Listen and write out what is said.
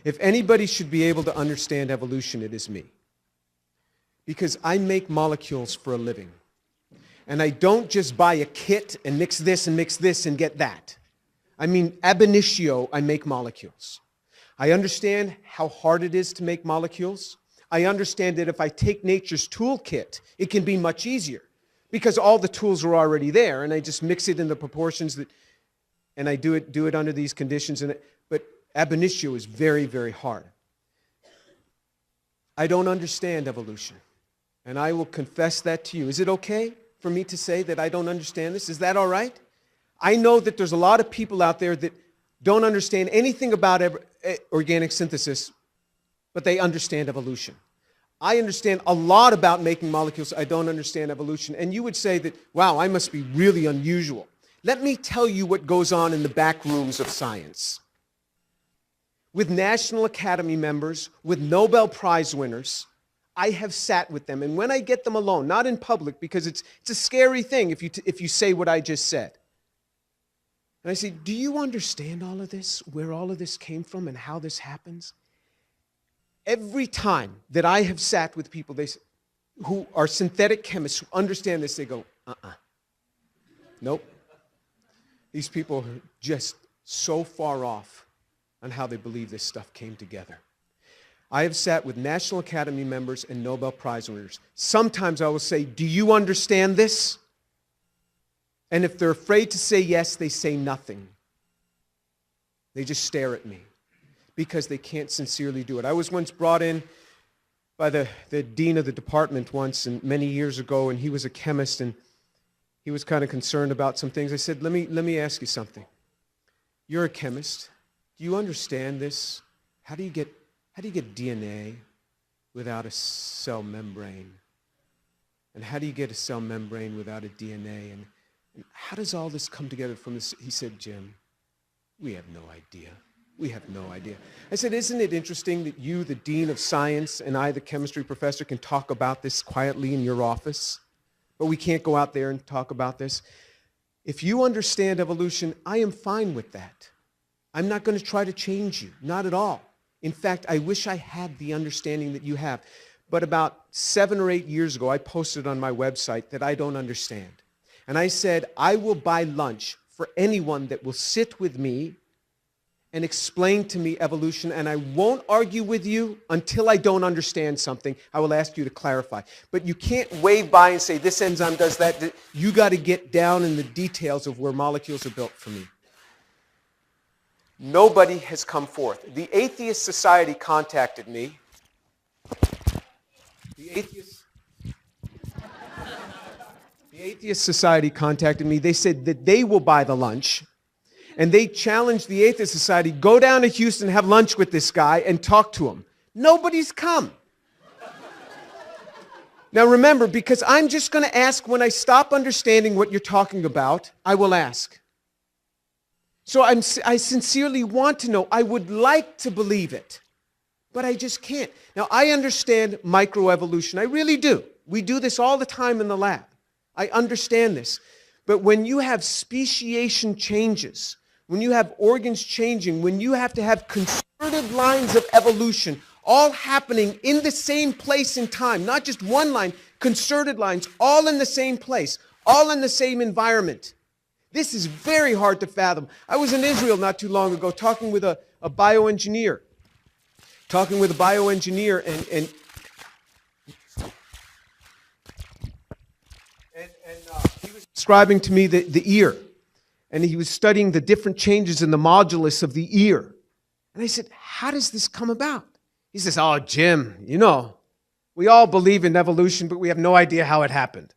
If anybody should be able to understand evolution, it is me. Because I make molecules for a living. And I don't just buy a kit and mix this and get that. I mean, ab initio, I make molecules. I understand how hard it is to make molecules. I understand that if I take nature's toolkit, it can be much easier because all the tools are already there, and I just mix it in the proportions that, and I do it under these conditions. But ab initio is very, very hard. I don't understand evolution, and I will confess that to you. Is it okay for me to say that I don't understand this? Is that all right? I know that there's a lot of people out there that don't understand anything about organic synthesis, but they understand evolution. I understand a lot about making molecules. I don't understand evolution. And you would say that, wow, I must be really unusual. Let me tell you what goes on in the back rooms of science. With National Academy members, with Nobel Prize winners, I have sat with them. And when I get them alone, not in public, because it's a scary thing if you say what I just said. And I say, do you understand all of this, where all of this came from and how this happens? Every time that I have sat with people who are synthetic chemists who understand this, they go, nope. These people are just so far off on how they believe this stuff came together. I have sat with National Academy members and Nobel Prize winners. Sometimes I will say, do you understand this? And if they're afraid to say yes, they say nothing. They just stare at me because they can't sincerely do it. I was once brought in by the dean of the department once, and many years ago, and he was a chemist, and he was kind of concerned about some things. I said, let me ask you something. You're a chemist. Do you understand this? How do you get DNA without a cell membrane? And how do you get a cell membrane without a DNA? And how does all this come together from this? He said, Jim, we have no idea. We have no idea. I said, isn't it interesting that you, the dean of science, and I, the chemistry professor, can talk about this quietly in your office, but we can't go out there and talk about this? If you understand evolution, I am fine with that. I'm not going to try to change you, not at all. In fact, I wish I had the understanding that you have. But about 7 or 8 years ago, I posted on my website that I don't understand. And I said, I will buy lunch for anyone that will sit with me and explain to me evolution, and I won't argue with you until I don't understand something. I will ask you to clarify. But you can't wave by and say, this enzyme does that. You got to get down in the details of where molecules are built for me. Nobody has come forth. The Atheist Society contacted me. The Atheist Society contacted me. They said that they will buy the lunch. And they challenged the Atheist Society, go down to Houston, have lunch with this guy, and talk to him. Nobody's come. Now remember, because I'm just going to ask when I stop understanding what you're talking about, I will ask. So I sincerely want to know. I would like to believe it, but I just can't. Now, I understand microevolution. I really do. We do this all the time in the lab. I understand this. But when you have speciation changes, when you have organs changing, when you have to have concerted lines of evolution all happening in the same place in time, not just one line, concerted lines, all in the same place, all in the same environment. This is very hard to fathom. I was in Israel not too long ago talking with a bioengineer. And he was describing to me the ear. And he was studying the different changes in the modulus of the ear. And I said, how does this come about? He says, oh, Jim, we all believe in evolution, but we have no idea how it happened.